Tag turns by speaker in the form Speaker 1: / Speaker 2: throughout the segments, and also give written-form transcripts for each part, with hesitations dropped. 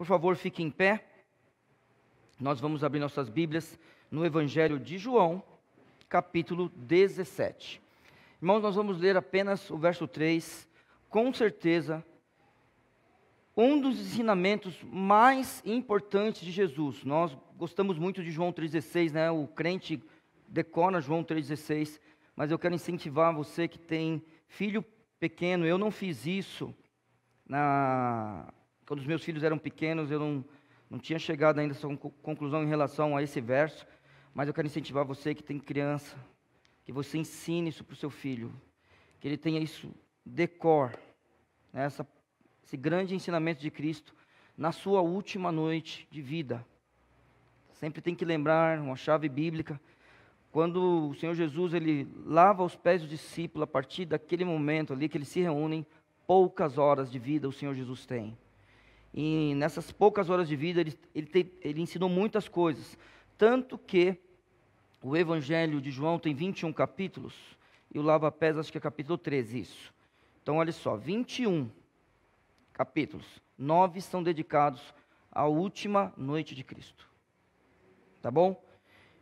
Speaker 1: por favor, fique em pé. Nós vamos abrir nossas Bíblias no Evangelho de João, capítulo 17. Irmãos, nós vamos ler apenas o verso 3. Com certeza, um dos ensinamentos mais importantes de Jesus. Nós gostamos muito de João 3,16, né? O crente decora João 3,16, mas eu quero incentivar você que tem filho pequeno. Eu não fiz isso quando os meus filhos eram pequenos, eu não tinha chegado ainda a essa conclusão em relação a esse verso, mas eu quero incentivar você que tem criança, que você ensine isso para o seu filho, que ele tenha isso decor, né? Esse grande ensinamento de Cristo na sua última noite de vida. Sempre tem que lembrar uma chave bíblica. Quando o Senhor Jesus ele lava os pés dos discípulos, a partir daquele momento ali que eles se reúnem, poucas horas de vida o Senhor Jesus tem. E nessas poucas horas de vida ele ensinou muitas coisas. Tanto que o Evangelho de João tem 21 capítulos, e o lava-pés acho que é capítulo 13, isso. Então olha só, 21 capítulos, 9 são dedicados à última noite de Cristo. Tá bom?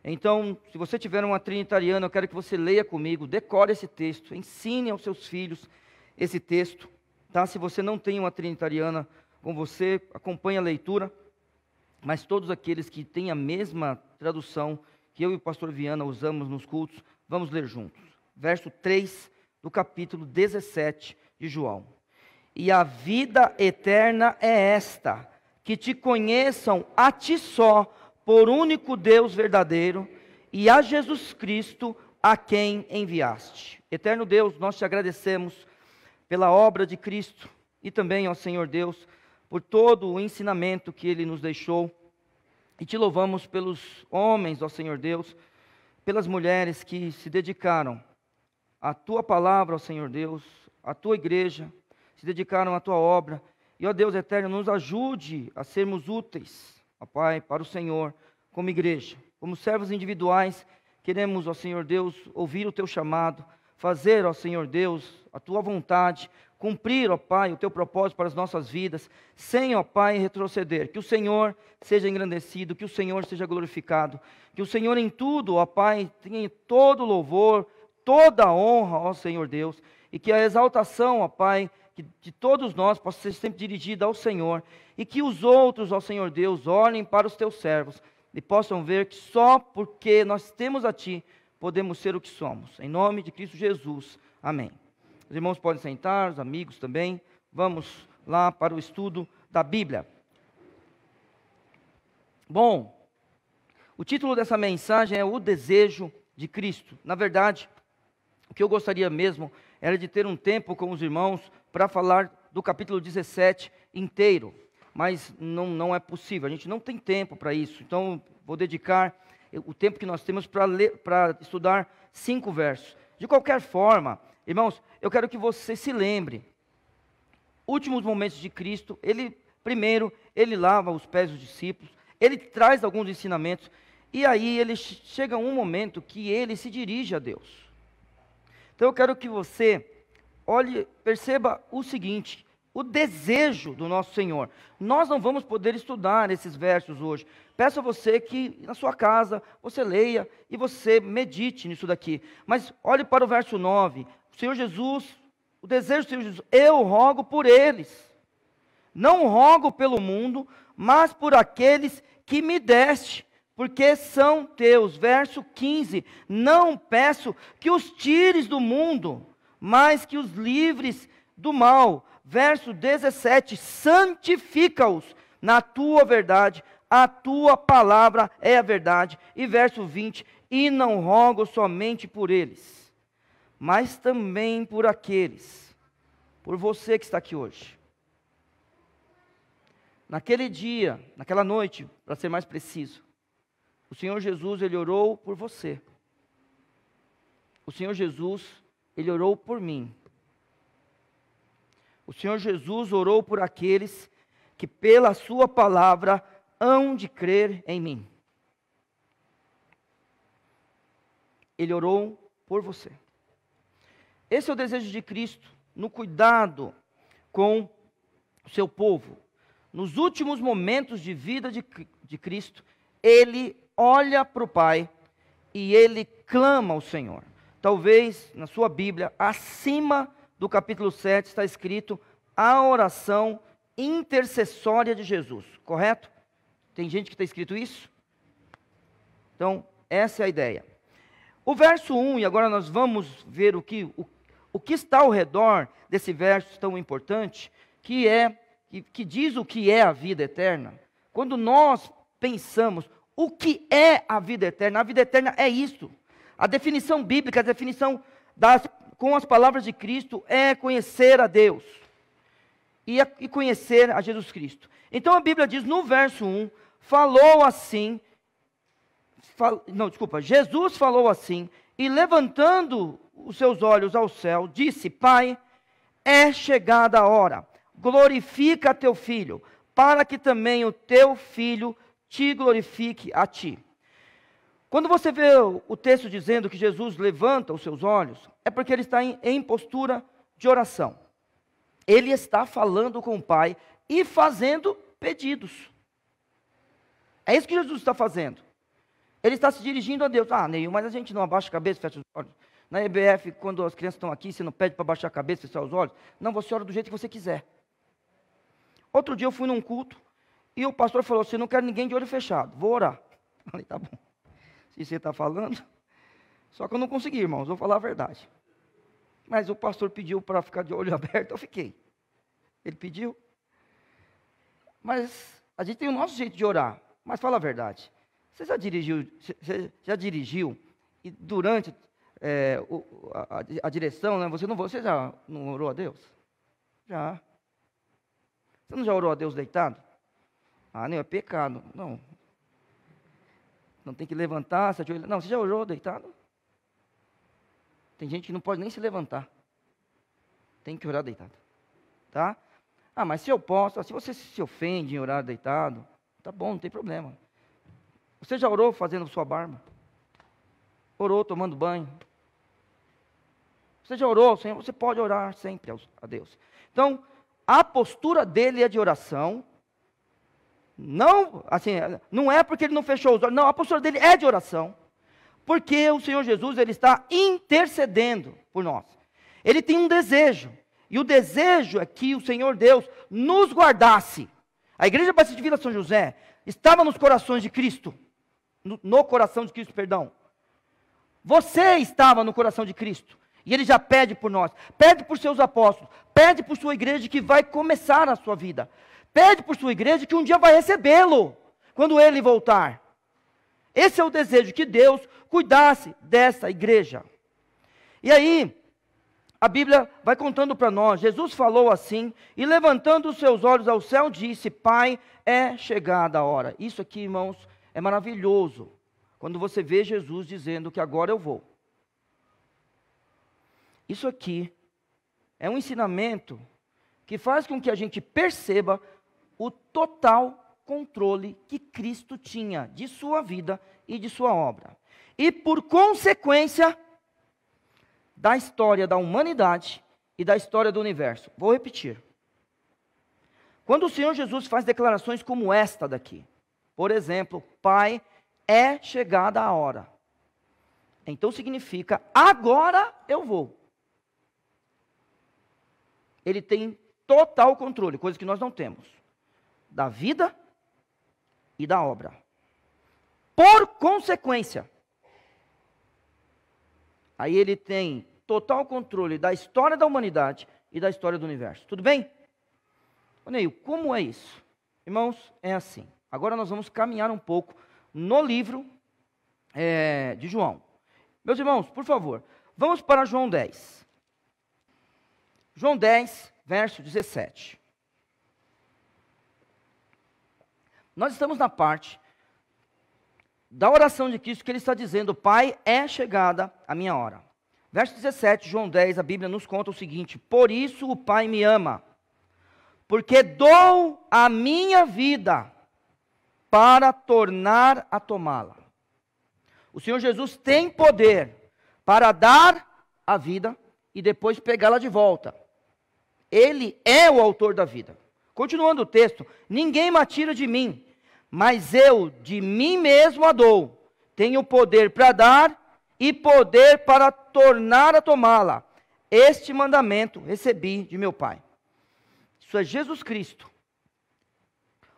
Speaker 1: Então, se você tiver uma trinitariana, eu quero que você leia comigo, decore esse texto, ensine aos seus filhos esse texto, tá? Se você não tem uma trinitariana com você, acompanhe a leitura, mas todos aqueles que têm a mesma tradução que eu e o pastor Viana usamos nos cultos, vamos ler juntos. Verso 3 do capítulo 17 de João. E a vida eterna é esta, que te conheçam a ti só, por único Deus verdadeiro, e a Jesus Cristo, a quem enviaste. Eterno Deus, nós te agradecemos pela obra de Cristo, e também, ó Senhor Deus, por todo o ensinamento que Ele nos deixou, e te louvamos pelos homens, ó Senhor Deus, pelas mulheres que se dedicaram à Tua palavra, ó Senhor Deus, à Tua igreja, se dedicaram à Tua obra, e ó Deus eterno, nos ajude a sermos úteis, ó Pai, para o Senhor, como igreja, como servos individuais, queremos, ó Senhor Deus, ouvir o Teu chamado, fazer, ó Senhor Deus, a Tua vontade, cumprir, ó Pai, o Teu propósito para as nossas vidas, sem, ó Pai, retroceder. Que o Senhor seja engrandecido, que o Senhor seja glorificado, que o Senhor em tudo, ó Pai, tenha todo louvor, toda honra, ó Senhor Deus, e que a exaltação, ó Pai, de todos nós possa ser sempre dirigida ao Senhor, e que os outros, ó Senhor Deus, olhem para os Teus servos, e possam ver que só porque nós temos a Ti, podemos ser o que somos. Em nome de Cristo Jesus. Amém. Os irmãos podem sentar, os amigos também. Vamos lá para o estudo da Bíblia. Bom, o título dessa mensagem é O Desejo de Cristo. Na verdade, o que eu gostaria mesmo era de ter um tempo com os irmãos para falar do capítulo 17 inteiro. Mas não é possível, a gente não tem tempo para isso. Então, vou dedicar o tempo que nós temos para estudar 5 versos. De qualquer forma, irmãos, eu quero que você se lembre, últimos momentos de Cristo, primeiro, ele lava os pés dos discípulos, ele traz alguns ensinamentos, e aí ele chega um momento que ele se dirige a Deus. Então eu quero que você perceba o seguinte, o desejo do nosso Senhor. Nós não vamos poder estudar esses versos hoje. Peço a você que na sua casa você leia e você medite nisso daqui. Mas olhe para o verso 9. O Senhor Jesus, o desejo do Senhor Jesus, eu rogo por eles. Não rogo pelo mundo, mas por aqueles que me deste, porque são teus. Verso 15, não peço que os tires do mundo, mas que os livres do mal. Verso 17, santifica-os na tua verdade, a tua palavra é a verdade. E verso 20, e não rogo somente por eles, mas também por aqueles, por você que está aqui hoje. Naquele dia, naquela noite, para ser mais preciso, o Senhor Jesus, Ele orou por você. O Senhor Jesus, Ele orou por mim. O Senhor Jesus orou por aqueles que pela sua palavra hão de crer em mim. Ele orou por você. Esse é o desejo de Cristo no cuidado com o seu povo. nos últimos momentos de vida de Cristo, ele olha para o Pai e ele clama ao Senhor. Talvez na sua Bíblia, acima do capítulo 7, está escrito a oração intercessória de Jesus, correto? Tem gente que está escrito isso? Então, essa é a ideia. O verso 1, e agora nós vamos ver o que está ao redor desse verso tão importante, que diz o que é a vida eterna. Quando nós pensamos o que é a vida eterna é isto. A definição bíblica, a definição com as palavras de Cristo é conhecer a Deus e conhecer a Jesus Cristo. Então a Bíblia diz no verso 1, Jesus falou assim, e levantando os seus olhos ao céu, disse: Pai, é chegada a hora, glorifica teu filho, para que também o teu filho te glorifique a ti. Quando você vê o texto dizendo que Jesus levanta os seus olhos, é porque ele está em postura de oração. Ele está falando com o Pai e fazendo pedidos. É isso que Jesus está fazendo. Ele está se dirigindo a Deus. Neil, mas a gente não abaixa a cabeça e fecha os olhos. Na EBF, quando as crianças estão aqui, você não pede para baixar a cabeça e fechar os olhos? Não, você ora do jeito que você quiser. Outro dia eu fui num culto e o pastor falou assim: não quero ninguém de olho fechado, vou orar. Eu falei, tá bom. Se você está falando. Só que eu não consegui, irmãos, vou falar a verdade. Mas o pastor pediu para ficar de olho aberto, eu fiquei. Ele pediu. Mas a gente tem o nosso jeito de orar. Mas fala a verdade. Você já dirigiu e durante a direção, né, você já não orou a Deus? Já. Você não já orou a Deus deitado? Não, é pecado. Não. Não tem que levantar, se ajoelhar. Não, você já orou deitado? Tem gente que não pode nem se levantar. Tem que orar deitado. Tá? Mas se eu posso, se você se ofende em orar deitado, tá bom, não tem problema. Você já orou fazendo sua barba? Orou tomando banho? Você já orou, Senhor? Você pode orar sempre a Deus. Então, a postura dele é de oração. Não, assim, não é porque ele não fechou os olhos. Não, a postura dele é de oração. Porque o Senhor Jesus, ele está intercedendo por nós. Ele tem um desejo. E o desejo é que o Senhor Deus nos guardasse. A Igreja Batista de Vila São José estava nos corações de Cristo. No coração de Cristo, perdão. Você estava no coração de Cristo. E Ele já pede por nós. Pede por seus apóstolos. Pede por sua igreja que vai começar a sua vida. Pede por sua igreja que um dia vai recebê-lo. Quando Ele voltar. Esse é o desejo, que Deus cuidasse dessa igreja. E aí, a Bíblia vai contando para nós. Jesus falou assim, e levantando os seus olhos ao céu, disse: Pai, é chegada a hora. Isso aqui, irmãos, é maravilhoso. Quando você vê Jesus dizendo que agora eu vou. Isso aqui é um ensinamento que faz com que a gente perceba o total controle que Cristo tinha de sua vida e de sua obra. E por consequência da história da humanidade e da história do universo. Vou repetir. Quando o Senhor Jesus faz declarações como esta daqui, por exemplo, Pai, é chegada a hora. Então significa, agora eu vou. Ele tem total controle, coisa que nós não temos, da vida e da obra. Por consequência, aí ele tem total controle da história da humanidade e da história do universo. Tudo bem? Neil, como é isso? Irmãos, é assim. Agora nós vamos caminhar um pouco no livro de João. Meus irmãos, por favor, vamos para João 10. João 10, verso 17. Nós estamos na parte da oração de Cristo que ele está dizendo: Pai, é chegada a minha hora. Verso 17, João 10, a Bíblia nos conta o seguinte: por isso o Pai me ama, porque dou a minha vida para tornar a tomá-la. O Senhor Jesus tem poder para dar a vida e depois pegá-la de volta. Ele é o autor da vida. Continuando o texto, ninguém me tira de mim, mas eu de mim mesmo a dou. Tenho poder para dar e poder para tornar a tomá-la. Este mandamento recebi de meu Pai. Isso é Jesus Cristo.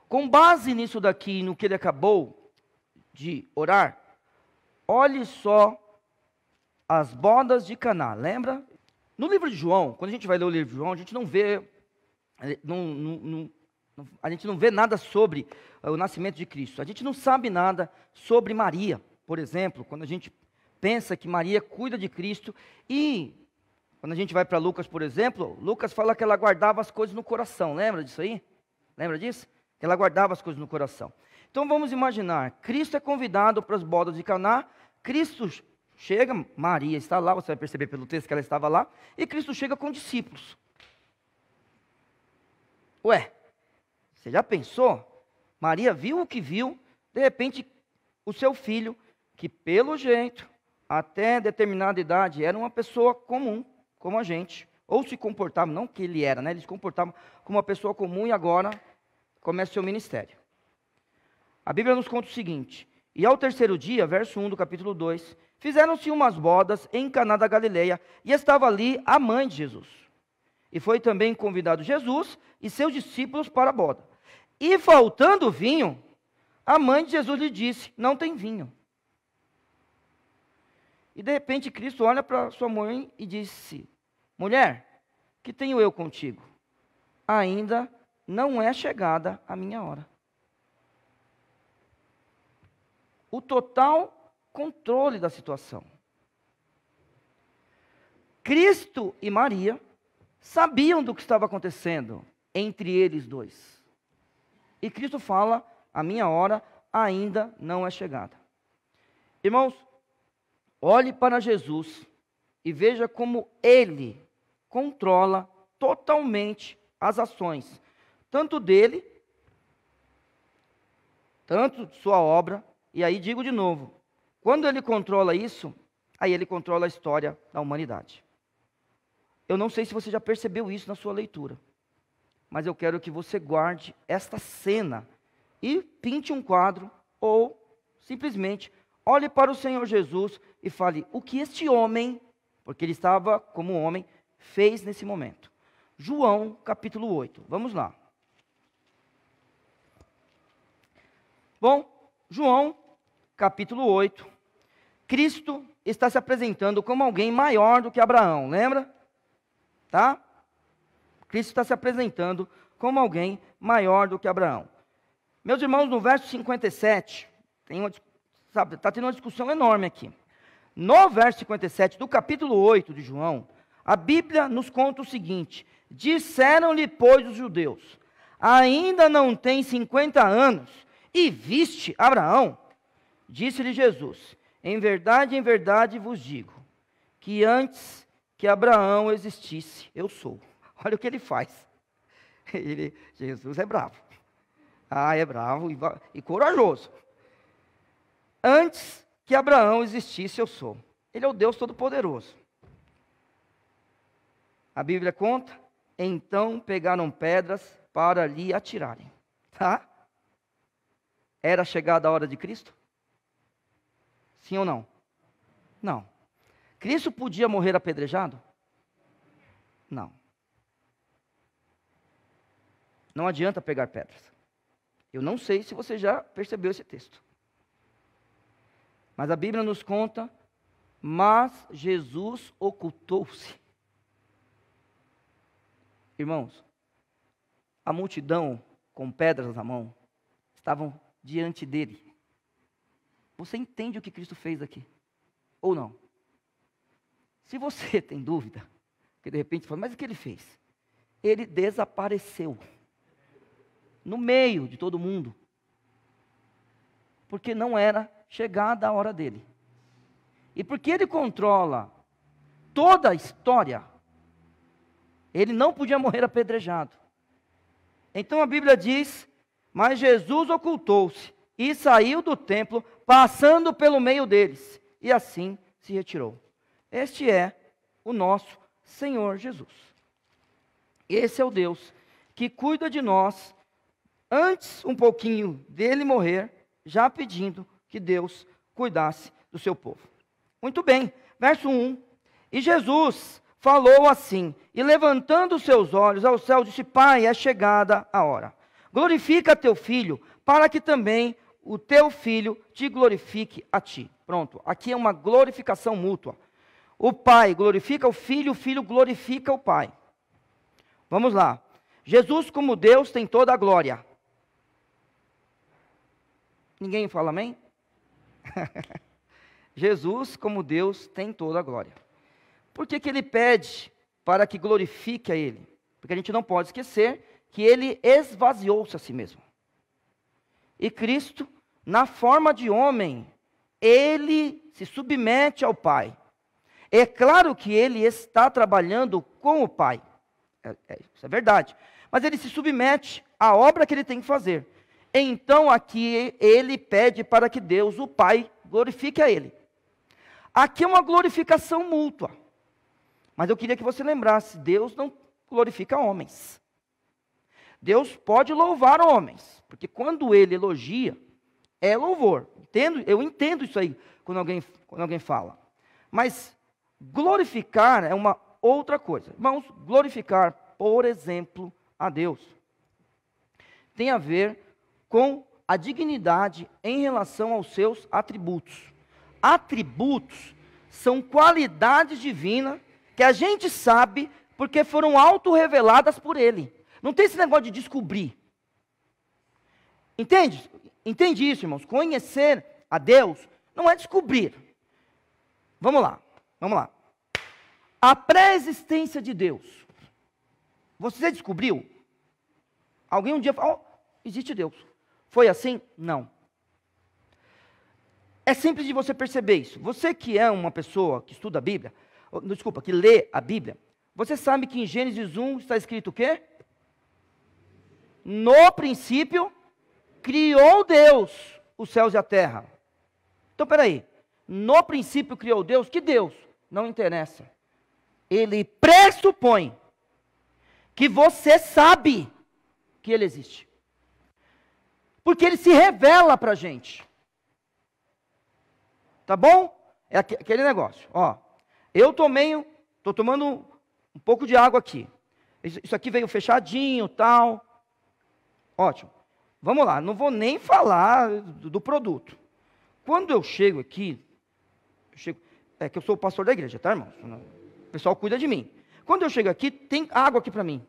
Speaker 1: Com base nisso daqui, no que ele acabou de orar, olhe só as bodas de Caná, lembra? No livro de João, quando a gente vai ler o livro de João, a gente não vê, a gente não vê nada sobre o nascimento de Cristo. A gente não sabe nada sobre Maria, por exemplo, quando a gente pensa que Maria cuida de Cristo. E quando a gente vai para Lucas, por exemplo, Lucas fala que ela guardava as coisas no coração, lembra disso aí? Lembra disso? Que ela guardava as coisas no coração. Então vamos imaginar, Cristo é convidado para as bodas de Caná, Cristo chega, Maria está lá, você vai perceber pelo texto que ela estava lá, e Cristo chega com discípulos. Ué, você já pensou? Maria viu o que viu, de repente o seu filho, que pelo jeito, até determinada idade, era uma pessoa comum, como a gente, ou se comportava, não que ele era, né? Ele se comportava como uma pessoa comum e agora começa o seu ministério. A Bíblia nos conta o seguinte: e ao terceiro dia, verso 1 do capítulo 2, fizeram-se umas bodas em Caná da Galileia, e estava ali a mãe de Jesus. E foi também convidado Jesus e seus discípulos para a boda. E faltando vinho, a mãe de Jesus lhe disse: não tem vinho. E de repente Cristo olha para sua mãe e disse: mulher, que tenho eu contigo? Ainda não é chegada a minha hora. O total controle da situação. Cristo e Maria sabiam do que estava acontecendo entre eles dois. E Cristo fala: a minha hora ainda não é chegada. Irmãos, olhe para Jesus e veja como Ele controla totalmente as ações, tanto dele, tanto de sua obra. E aí digo de novo, quando Ele controla isso, aí Ele controla a história da humanidade. Eu não sei se você já percebeu isso na sua leitura, mas eu quero que você guarde esta cena e pinte um quadro, ou simplesmente olhe para o Senhor Jesus e fale: o que este homem, porque ele estava como homem, fez nesse momento. João capítulo 8, vamos lá. Bom, João capítulo 8, Cristo está se apresentando como alguém maior do que Abraão, lembra? Tá? Cristo está se apresentando como alguém maior do que Abraão. Meus irmãos, no verso 57, está tendo uma discussão enorme aqui. No verso 57 do capítulo 8 de João, a Bíblia nos conta o seguinte: disseram-lhe, pois, os judeus: ainda não tem 50 anos e viste Abraão? Disse-lhe Jesus: em verdade vos digo, que antes que Abraão existisse, eu sou. Olha o que ele faz. Jesus é bravo. É bravo e corajoso. Antes que Abraão existisse, eu sou. Ele é o Deus Todo-Poderoso. A Bíblia conta: então pegaram pedras para lhe atirarem. Tá? Era chegada a hora de Cristo? Sim ou não? Não. Cristo podia morrer apedrejado? Não. Não adianta pegar pedras. Eu não sei se você já percebeu esse texto. Mas a Bíblia nos conta: mas Jesus ocultou-se. Irmãos, a multidão com pedras na mão estavam diante dele. Você entende o que Cristo fez aqui? Ou não? Se você tem dúvida, que de repente fala: mas o que ele fez? Ele desapareceu no meio de todo mundo, porque não era chegada a hora dele. E porque ele controla toda a história, ele não podia morrer apedrejado. Então a Bíblia diz: mas Jesus ocultou-se e saiu do templo, passando pelo meio deles, e assim se retirou. Este é o nosso Senhor Jesus. Esse é o Deus que cuida de nós, antes um pouquinho dele morrer, já pedindo que Deus cuidasse do seu povo. Muito bem, verso 1. E Jesus falou assim, e levantando os seus olhos ao céu, disse: Pai, é chegada a hora. Glorifica teu filho, para que também o teu filho te glorifique a ti. Pronto, aqui é uma glorificação mútua. O pai glorifica o filho glorifica o pai. Vamos lá. Jesus, como Deus, tem toda a glória. Ninguém fala amém? Jesus, como Deus, tem toda a glória. Por que ele pede para que glorifique a ele? Porque a gente não pode esquecer que ele esvaziou-se a si mesmo. E Cristo, na forma de homem, ele se submete ao Pai. É claro que ele está trabalhando com o Pai. Isso é verdade. Mas ele se submete à obra que ele tem que fazer. Então aqui ele pede para que Deus, o Pai, glorifique a ele. Aqui é uma glorificação mútua. Mas eu queria que você lembrasse, Deus não glorifica homens. Deus pode louvar homens, porque quando ele elogia, é louvor. Eu entendo isso aí, quando alguém fala. Mas glorificar é uma outra coisa. Irmãos, glorificar, por exemplo, a Deus, tem a ver com a dignidade em relação aos seus atributos. Atributos são qualidades divinas que a gente sabe porque foram auto-reveladas por Ele. Não tem esse negócio de descobrir. Entende? Entende isso, irmãos? Conhecer a Deus não é descobrir. Vamos lá. A pré-existência de Deus. Você descobriu? Alguém um dia falou: oh, existe Deus. Foi assim? Não. É simples de você perceber isso. Você que é uma pessoa que estuda a Bíblia, que lê a Bíblia, você sabe que em Gênesis 1 está escrito o quê? No princípio, criou Deus os céus e a terra. Então, peraí. No princípio criou Deus, que Deus? Não interessa. Ele pressupõe que você sabe que Ele existe. Porque Ele se revela para a gente. Tá bom? É aquele negócio. Ó, estou tomando um pouco de água aqui. Isso aqui veio fechadinho, tal. Ótimo. Vamos lá, não vou nem falar do produto. Quando eu chego aqui, é que eu sou o pastor da igreja, tá, irmãos? O pessoal cuida de mim. Quando eu chego aqui, tem água aqui para mim.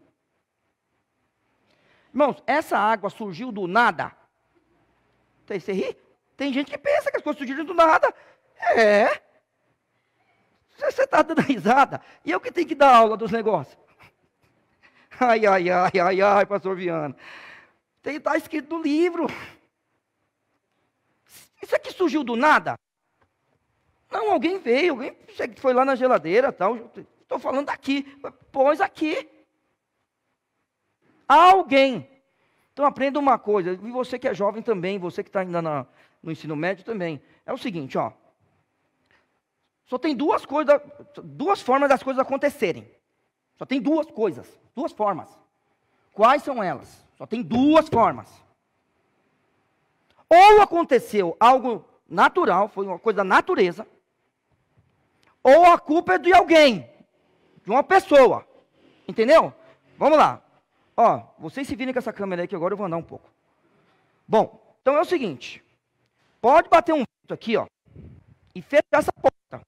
Speaker 1: Irmãos, essa água surgiu do nada. Você ri? Tem gente que pensa que as coisas surgiram do nada. É. Você está dando risada. E eu que tenho que dar aula dos negócios. Ai, pastor Viana. Está escrito no livro. Isso aqui surgiu do nada? Não, alguém veio, alguém foi lá na geladeira, tal. Estou falando aqui, pôs aqui. Alguém. Então aprenda uma coisa, e você que é jovem também, você que está ainda no ensino médio também. É o seguinte, ó. Só tem duas formas das coisas acontecerem. Só tem duas formas. Quais são elas? Só tem duas formas. Ou aconteceu algo natural, foi uma coisa da natureza, ou a culpa é de alguém, de uma pessoa. Entendeu? Vamos lá. Ó, vocês se virem com essa câmera aí que agora eu vou andar um pouco. Bom, então é o seguinte. Pode bater um vento aqui, ó, e fechar essa porta.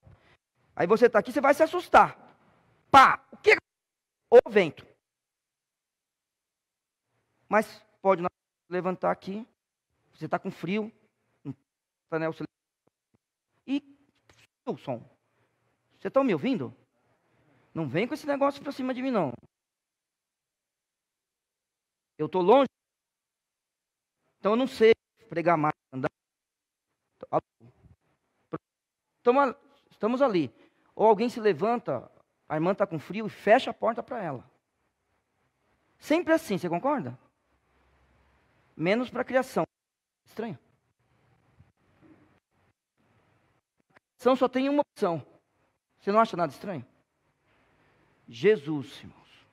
Speaker 1: Aí você está aqui, você vai se assustar. Pá! O que? O vento. Mas pode levantar aqui. Você está com frio. E o som. Você está me ouvindo? Não vem com esse negócio para cima de mim, não. Eu estou longe. Então eu não sei pregar mais, andar. Estamos ali. Ou alguém se levanta, a irmã está com frio e fecha a porta para ela. Sempre assim, você concorda? Menos para a criação. Estranho. A criação só tem uma opção. Você não acha nada estranho? Jesus, irmãos,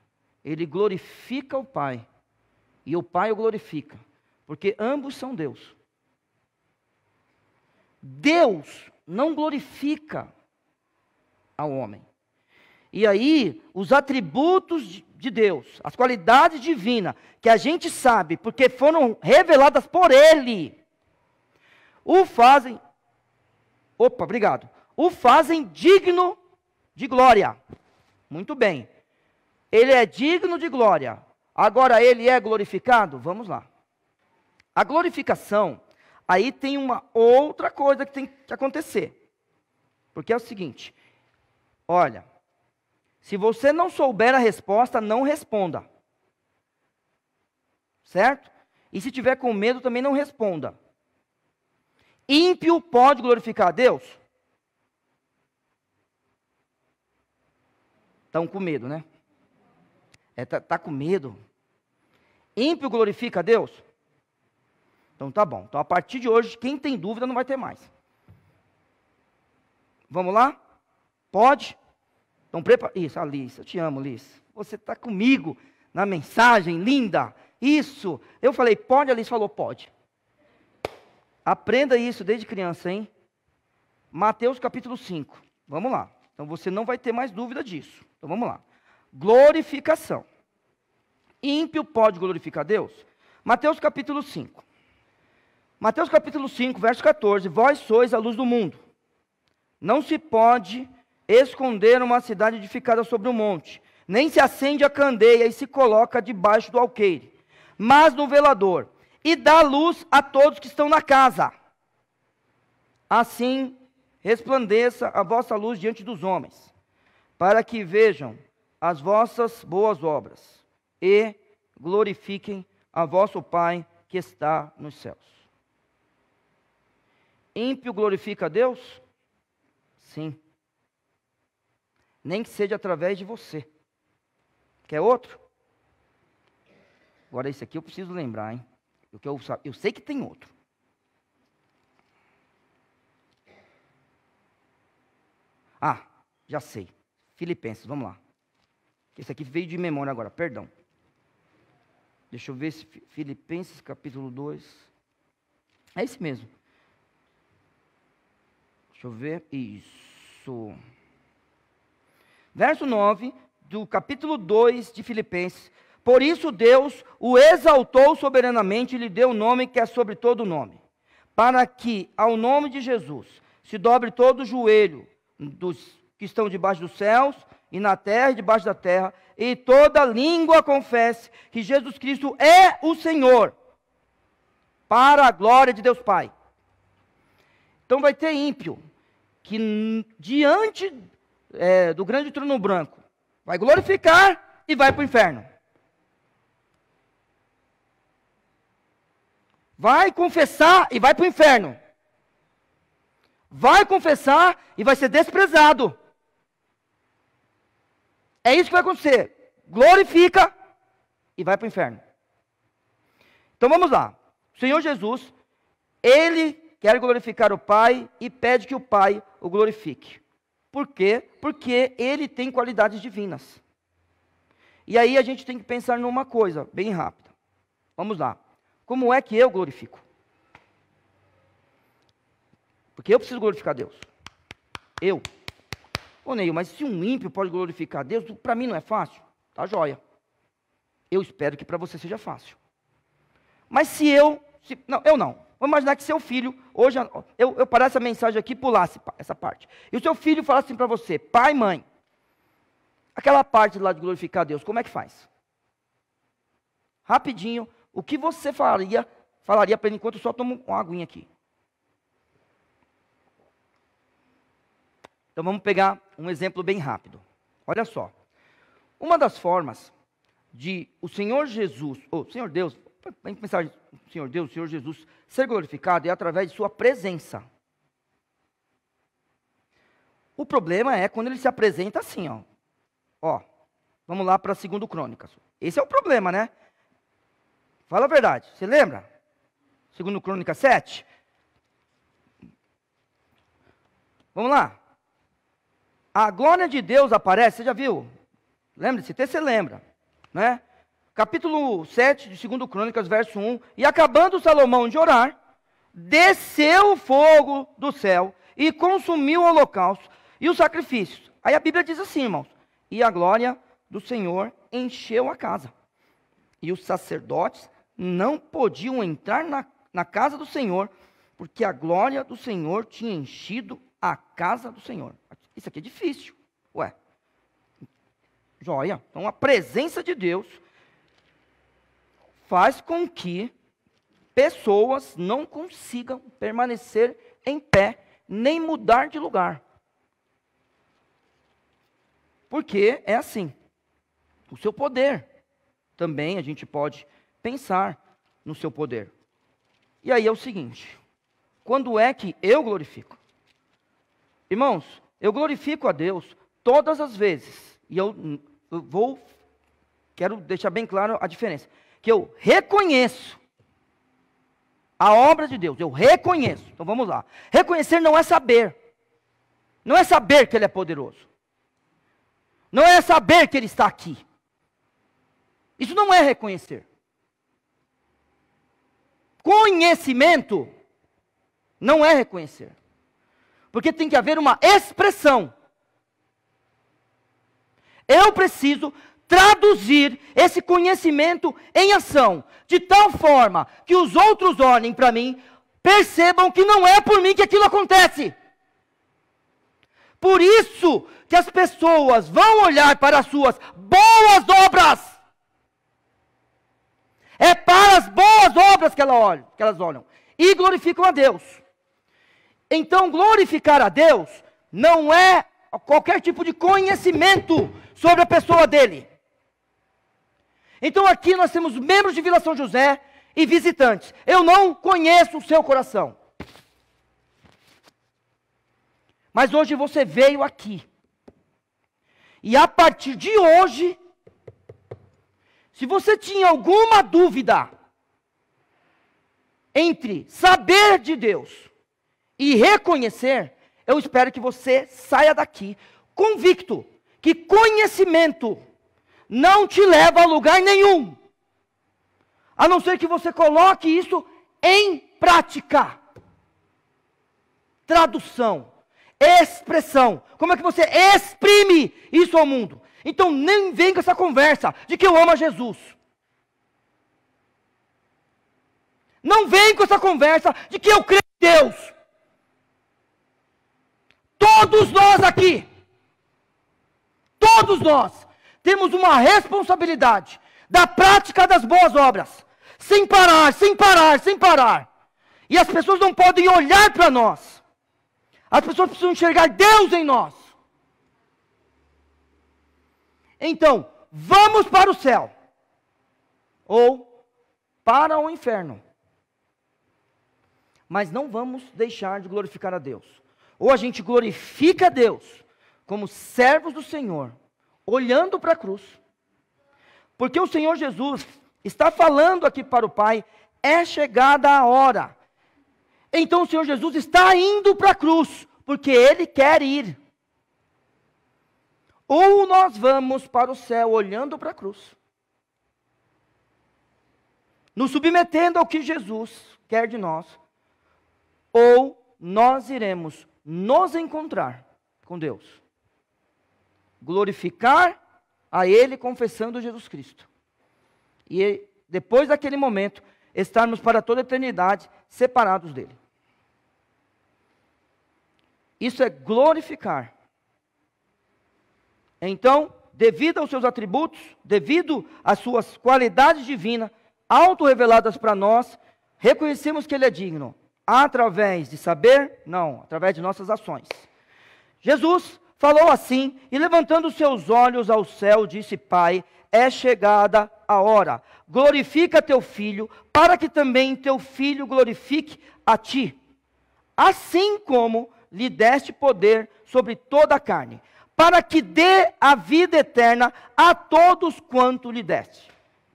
Speaker 1: Ele glorifica o Pai e o Pai o glorifica, porque ambos são Deus. Deus não glorifica ao homem. E aí, os atributos de Deus, as qualidades divinas, que a gente sabe, porque foram reveladas por Ele, o fazem, o fazem digno de glória. Muito bem. Ele é digno de glória. Agora ele é glorificado? Vamos lá. A glorificação, aí tem uma outra coisa que tem que acontecer. Porque é o seguinte, olha, se você não souber a resposta, não responda. Certo? E se tiver com medo, também não responda. Ímpio pode glorificar a Deus? Estão com medo, né? Tá com medo. Ímpio glorifica a Deus? Então tá bom. Então a partir de hoje, quem tem dúvida não vai ter mais. Vamos lá? Pode? Então prepara. Isso, Alice, eu te amo, Alice. Você está comigo na mensagem linda. Isso. Eu falei, pode, Alice falou, pode. Aprenda isso desde criança, hein? Mateus capítulo 5. Vamos lá. Então você não vai ter mais dúvida disso. Então vamos lá. Glorificação. Ímpio pode glorificar Deus? Mateus capítulo 5. Mateus capítulo 5, verso 14. Vós sois a luz do mundo. Não se pode esconder uma cidade edificada sobre um monte, nem se acende a candeia e se coloca debaixo do alqueire, mas no velador, e dá luz a todos que estão na casa. Assim resplandeça a vossa luz diante dos homens, para que vejam as vossas boas obras e glorifiquem a vosso Pai que está nos céus. Ímpio glorifica a Deus? Sim. Nem que seja através de você. Quer outro? Agora esse aqui eu preciso lembrar, hein? Porque eu sei que tem outro. Ah, já sei. Filipenses, vamos lá. Esse aqui veio de memória agora, perdão. Deixa eu ver se Filipenses capítulo 2. É esse mesmo. Deixa eu ver. Isso. Verso 9 do capítulo 2 de Filipenses. Por isso Deus o exaltou soberanamente e lhe deu o nome que é sobre todo nome, para que ao nome de Jesus se dobre todo o joelho dos que estão debaixo dos céus e na terra e debaixo da terra, e toda língua confesse que Jesus Cristo é o Senhor, para a glória de Deus Pai. Então vai ter ímpio que diante do grande trono branco vai glorificar e vai para o inferno. Vai confessar e vai para o inferno. Vai confessar e vai ser desprezado. É isso que vai acontecer. Glorifica e vai para o inferno. Então vamos lá. O Senhor Jesus, Ele quer glorificar o Pai e pede que o Pai o glorifique. Por quê? Porque Ele tem qualidades divinas. E aí a gente tem que pensar numa coisa bem rápida. Vamos lá. Como é que eu glorifico? Porque eu preciso glorificar Deus. Eu. Ô Neil, mas se um ímpio pode glorificar Deus, para mim não é fácil? Tá joia. Eu espero que para você seja fácil. Mas não, eu não. Vamos imaginar que seu filho, hoje, eu parasse a mensagem aqui e pulasse essa parte. E o seu filho falasse assim para você, pai, mãe, aquela parte lá de glorificar Deus, como é que faz? Rapidinho, o que você falaria para ele enquanto eu só tomo uma aguinha aqui? Então vamos pegar um exemplo bem rápido. Olha só. Uma das formas de o Senhor Jesus, ou Senhor Deus, vamos pensar o Senhor Deus, o Senhor Jesus ser glorificado é através de sua presença. O problema é quando ele se apresenta assim, ó. Vamos lá para 2 Crônicas. Esse é o problema, né? Fala a verdade, você lembra? 2 Crônicas 7. Vamos lá. A glória de Deus aparece, você já viu? Lembra desse texto? Você lembra, né? capítulo 7 de 2 Crônicas, verso 1, e acabando Salomão de orar, desceu o fogo do céu e consumiu o holocausto e os sacrifícios. Aí a Bíblia diz assim, irmãos, e a glória do Senhor encheu a casa. E os sacerdotes não podiam entrar na casa do Senhor, porque a glória do Senhor tinha enchido a casa do Senhor. Isso aqui é difícil. Ué, joia. Então a presença de Deus faz com que pessoas não consigam permanecer em pé, nem mudar de lugar. Porque é assim. O seu poder. Também a gente pode pensar no seu poder. E aí é o seguinte. Quando é que eu glorifico? Irmãos, eu glorifico a Deus todas as vezes. E quero deixar bem claro a diferença. Que eu reconheço a obra de Deus. Eu reconheço. Então vamos lá. Reconhecer não é saber. Não é saber que Ele é poderoso. Não é saber que Ele está aqui. Isso não é reconhecer. Conhecimento não é reconhecer. Porque tem que haver uma expressão. Eu preciso traduzir esse conhecimento em ação, de tal forma que os outros olhem para mim, percebam que não é por mim que aquilo acontece. Por isso que as pessoas vão olhar para as suas boas obras. É para as boas obras que elas olham. E glorificam a Deus. Então, glorificar a Deus não é qualquer tipo de conhecimento sobre a pessoa dele. Então, aqui nós temos membros de Vila São José e visitantes. Eu não conheço o seu coração. Mas hoje você veio aqui. E a partir de hoje, se você tinha alguma dúvida entre saber de Deus e reconhecer, eu espero que você saia daqui convicto que conhecimento não te leva a lugar nenhum, a não ser que você coloque isso em prática. Tradução, expressão, como é que você exprime isso ao mundo? Então nem vem com essa conversa de que eu amo a Jesus. Não vem com essa conversa de que eu creio em Deus. Todos nós aqui, todos nós, temos uma responsabilidade da prática das boas obras. Sem parar, sem parar, sem parar. E as pessoas não podem olhar para nós. As pessoas precisam enxergar Deus em nós. Então, vamos para o céu. Ou para o inferno. Mas não vamos deixar de glorificar a Deus. Ou a gente glorifica a Deus como servos do Senhor, olhando para a cruz. Porque o Senhor Jesus está falando aqui para o Pai, é chegada a hora. Então o Senhor Jesus está indo para a cruz, porque Ele quer ir. Ou nós vamos para o céu olhando para a cruz, nos submetendo ao que Jesus quer de nós, ou nós iremos nos encontrar com Deus, glorificar a Ele confessando Jesus Cristo, e depois daquele momento, estarmos para toda a eternidade separados dEle. Isso é glorificar. Então, devido aos seus atributos, devido às suas qualidades divinas, auto-reveladas para nós, reconhecemos que Ele é digno. Através de saber? Não, através de nossas ações. Jesus falou assim, e levantando os seus olhos ao céu, disse: Pai, é chegada a hora. Glorifica teu filho, para que também teu filho glorifique a ti. Assim como lhe deste poder sobre toda a carne, para que dê a vida eterna a todos quanto lhe deste.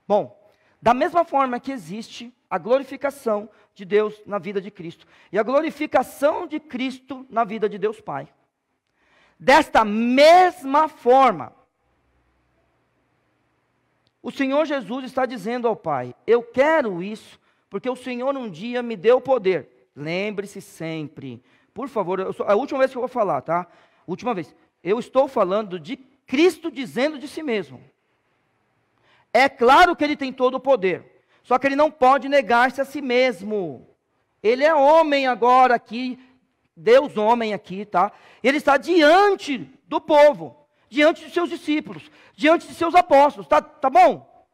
Speaker 1: Bom, da mesma forma que existe a glorificação de Deus na vida de Cristo, e a glorificação de Cristo na vida de Deus Pai, desta mesma forma, O Senhor Jesus está dizendo ao Pai, eu quero isso, porque o Senhor um dia me deu poder. Lembre-se sempre, por favor, a última vez que eu vou falar, tá? Última vez. Eu estou falando de Cristo dizendo de si mesmo. É claro que ele tem todo o poder, só que ele não pode negar-se a si mesmo. Ele é homem agora aqui, Deus homem aqui, tá? Ele está diante do povo, diante de seus discípulos, diante de seus apóstolos, tá bom?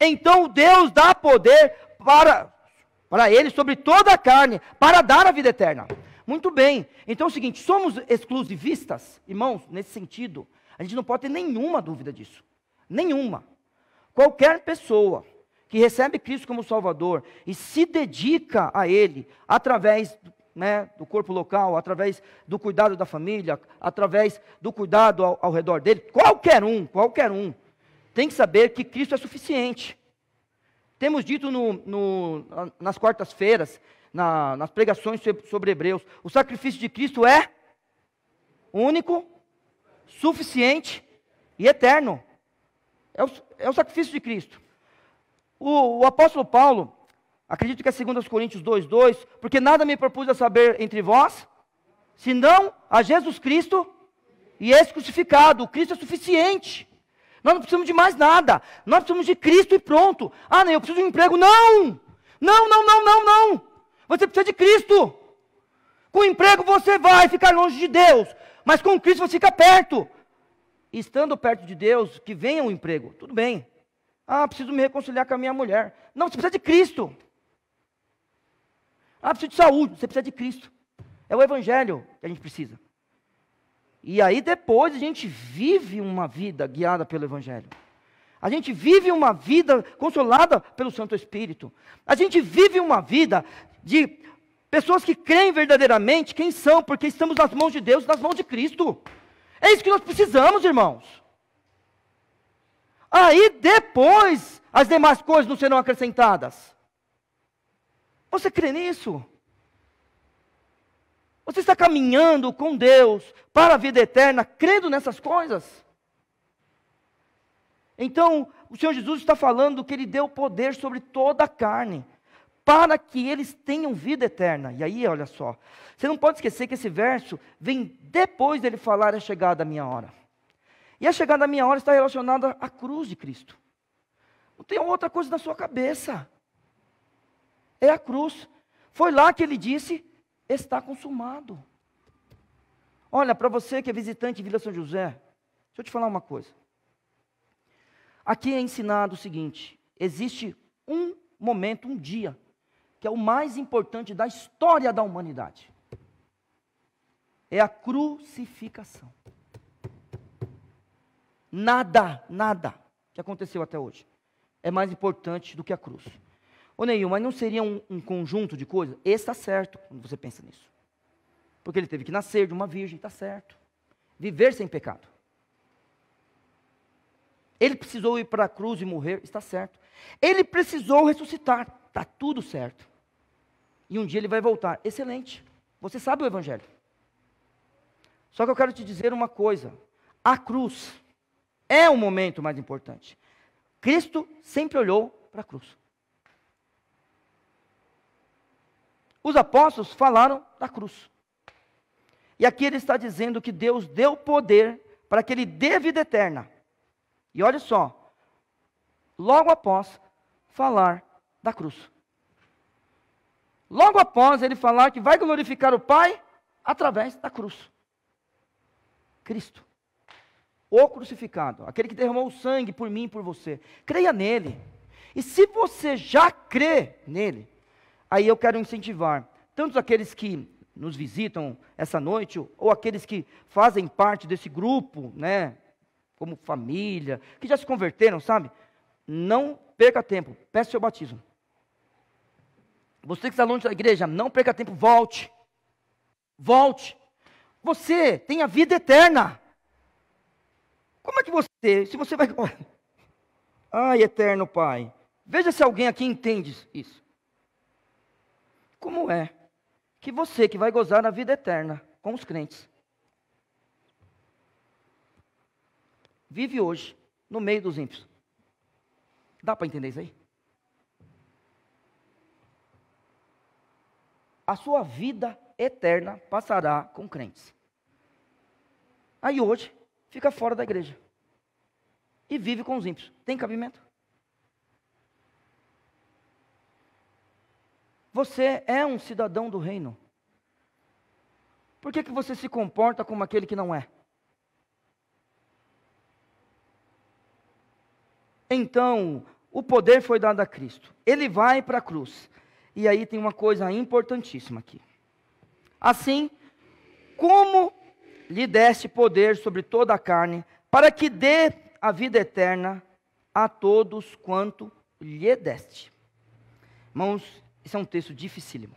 Speaker 1: Então Deus dá poder para ele sobre toda a carne, para dar a vida eterna. Muito bem, então é o seguinte, somos exclusivistas, irmãos, nesse sentido, a gente não pode ter nenhuma dúvida disso, nenhuma. Qualquer pessoa que recebe Cristo como Salvador e se dedica a Ele, através, né, do corpo local, através do cuidado da família, através do cuidado ao redor dele, qualquer um, tem que saber que Cristo é suficiente. Temos dito nas quartas-feiras, nas pregações sobre Hebreus, o sacrifício de Cristo é único, suficiente e eterno. É o sacrifício de Cristo. O apóstolo Paulo, acredito que é 2 Coríntios 2:2, porque nada me propus a saber entre vós, senão a Jesus Cristo e esse crucificado. O Cristo é suficiente. Nós não precisamos de mais nada. Nós precisamos de Cristo e pronto. Ah, não, eu preciso de um emprego. Não! Não! Você precisa de Cristo. Com o emprego você vai ficar longe de Deus, mas com Cristo você fica perto. E estando perto de Deus, que venha um emprego, tudo bem. Ah, preciso me reconciliar com a minha mulher. Não, você precisa de Cristo. Ah, preciso de saúde, você precisa de Cristo. É o Evangelho que a gente precisa. E aí depois a gente vive uma vida guiada pelo Evangelho. A gente vive uma vida consolada pelo Santo Espírito. A gente vive uma vida de pessoas que creem verdadeiramente quem são, porque estamos nas mãos de Deus, nas mãos de Cristo. É isso que nós precisamos, irmãos. Aí depois, as demais coisas não serão acrescentadas. Você crê nisso? Você está caminhando com Deus para a vida eterna, crendo nessas coisas? Então, o Senhor Jesus está falando que Ele deu poder sobre toda a carne, para que eles tenham vida eterna. E aí, olha só, você não pode esquecer que esse verso vem depois dele falar a chegada da minha hora. E a chegada da minha hora está relacionada à cruz de Cristo. Não tem outra coisa na sua cabeça. É a cruz. Foi lá que ele disse, está consumado. Olha, para você que é visitante em Vila São José, deixa eu te falar uma coisa. Aqui é ensinado o seguinte, existe um momento, um dia, que é o mais importante da história da humanidade. É a crucificação. Nada que aconteceu até hoje é mais importante do que a cruz. Ô Neil, mas não seria um conjunto de coisas? Esse está certo, quando você pensa nisso. Porque ele teve que nascer de uma virgem, está certo. Viver sem pecado. Ele precisou ir para a cruz e morrer, está certo. Ele precisou ressuscitar, está tudo certo. E um dia ele vai voltar, excelente. Você sabe o Evangelho. Só que eu quero te dizer uma coisa. A cruz é o momento mais importante. Cristo sempre olhou para a cruz. Os apóstolos falaram da cruz. E aqui ele está dizendo que Deus deu poder para que ele dê vida eterna. E olha só, logo após falar da cruz. Logo após ele falar que vai glorificar o Pai através da cruz. Cristo, o crucificado, aquele que derramou o sangue por mim e por você. Creia nele. E se você já crê nele, aí eu quero incentivar, tanto aqueles que nos visitam essa noite, ou aqueles que fazem parte desse grupo, né, como família, que já se converteram, sabe? Não perca tempo, peça o seu batismo. Você que está longe da igreja, não perca tempo, volte. Volte. Você tem a vida eterna. Como é que você, se você vai... Ai, eterno Pai, veja se alguém aqui entende isso. Como é que você que vai gozar a vida eterna com os crentes, vive hoje no meio dos ímpios? Dá para entender isso aí? A sua vida eterna passará com crentes. Aí hoje, fica fora da igreja. E vive com os ímpios. Tem cabimento? Você é um cidadão do reino. Por que você se comporta como aquele que não é? Então, o poder foi dado a Cristo. Ele vai para a cruz. E aí tem uma coisa importantíssima aqui. Assim, como lhe deste poder sobre toda a carne, para que dê a vida eterna a todos quanto lhe deste. Irmãos, esse é um texto dificílimo.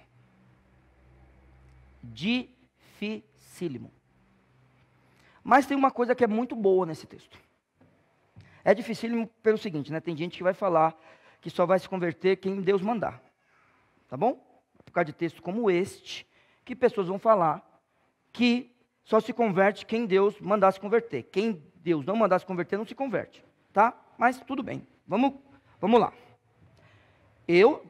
Speaker 1: Dificílimo. Mas tem uma coisa que é muito boa nesse texto. É dificílimo pelo seguinte, né? Tem gente que vai falar que só vai se converter quem Deus mandar. Tá bom? Por causa de texto como este, que pessoas vão falar que só se converte quem Deus mandar se converter. Quem Deus não mandar se converter não se converte. Tá? Mas tudo bem. Vamos lá. Eu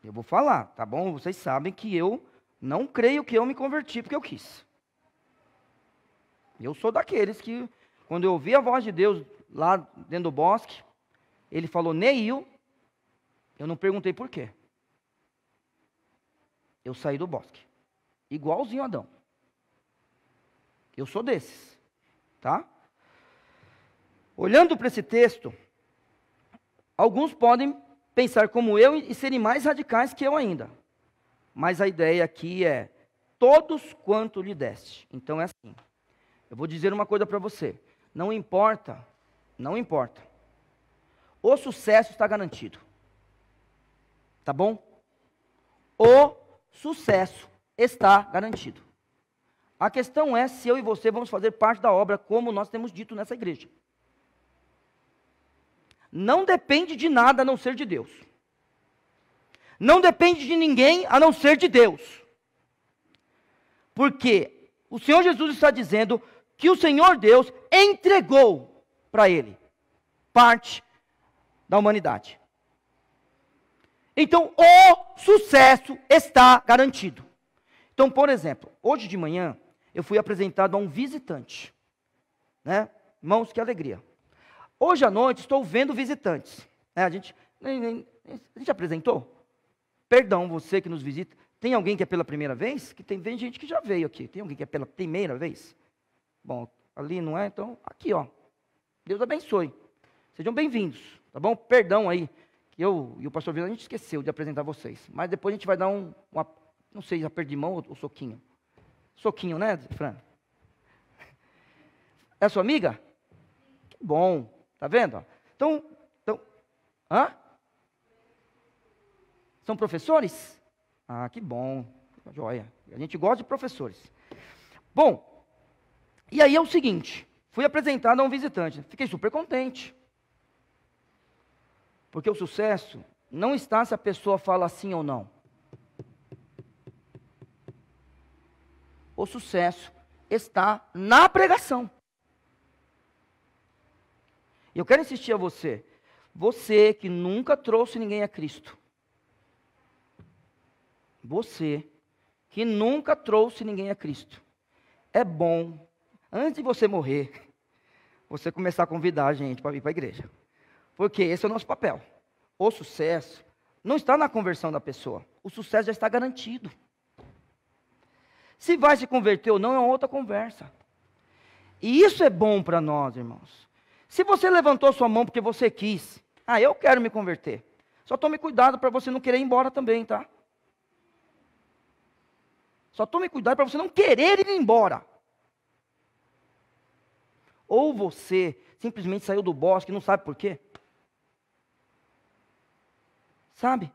Speaker 1: vou falar, tá bom? Vocês sabem que eu não creio que eu me converti porque eu quis. Eu sou daqueles que, quando eu ouvi a voz de Deus lá dentro do bosque, ele falou, Neil, eu não perguntei por quê. Eu saí do bosque. Igualzinho a Adão. Eu sou desses. Tá? Olhando para esse texto, alguns podem pensar como eu e serem mais radicais que eu ainda. Mas a ideia aqui é, todos quanto lhe deste. Então é assim. Eu vou dizer uma coisa para você. Não importa. O sucesso está garantido. Tá bom? O sucesso está garantido. A questão é se eu e você vamos fazer parte da obra, como nós temos dito nessa igreja. Não depende de nada a não ser de Deus. Não depende de ninguém a não ser de Deus. Porque o Senhor Jesus está dizendo que o Senhor Deus entregou para Ele parte da humanidade. Então, o sucesso está garantido. Então, por exemplo, hoje de manhã, eu fui apresentado a um visitante. Né? Irmãos, que alegria. Hoje à noite, estou vendo visitantes. A gente apresentou? Perdão, você que nos visita. Tem alguém que é pela primeira vez? Que tem gente que já veio aqui. Tem alguém que é pela primeira vez? Bom, ali não é, então, aqui, ó. Deus abençoe. Sejam bem-vindos, tá bom? Perdão aí, que eu e o pastor Vila, a gente esqueceu de apresentar vocês. Mas depois a gente vai dar não sei, aperto de mão ou soquinho. Soquinho, né, Fran? É sua amiga? Que bom, tá vendo? Então, são professores? Ah, que bom, joia. A gente gosta de professores. Bom, e aí é o seguinte, fui apresentado a um visitante, fiquei super contente. Porque o sucesso não está se a pessoa fala sim ou não. O sucesso está na pregação. E eu quero insistir a você. Você que nunca trouxe ninguém a Cristo. Você que nunca trouxe ninguém a Cristo. É bom, antes de você morrer, você começar a convidar a gente para vir para a igreja. Porque esse é o nosso papel. O sucesso não está na conversão da pessoa. O sucesso já está garantido. Se vai se converter ou não é outra conversa. E isso é bom para nós, irmãos. Se você levantou sua mão porque você quis, eu quero me converter. Só tome cuidado para você não querer ir embora também, tá? Só tome cuidado para você não querer ir embora. Ou você simplesmente saiu do bosque e não sabe por quê. Sabe?